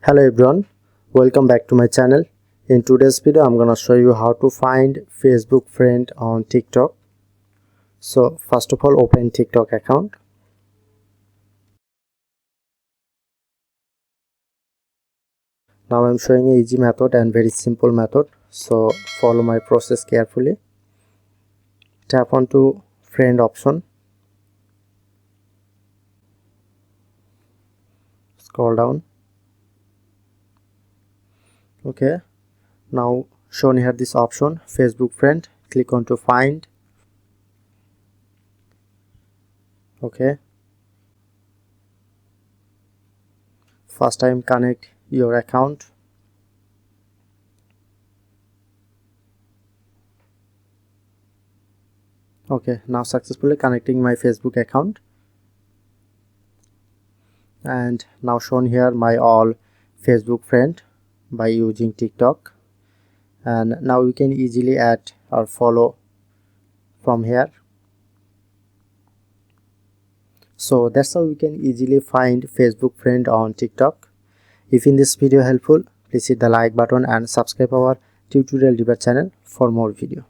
Hello everyone, welcome back to my channel. In today's video I'm gonna show you how to find Facebook friend on TikTok. So first of all, open TikTok account. Now I'm showing an easy method and very simple method, so follow my process carefully. Tap onto friend option, scroll down. Okay, now shown here this option, Facebook friend. Click on to find. Okay, first time connect your account. Okay, now successfully connecting my Facebook account, and now shown here my all Facebook friend by using TikTok. And now you can easily add or follow from here. So that's how you can easily find Facebook friend on TikTok. If in this video helpful, please hit the like button and subscribe our tutorial debate channel for more video.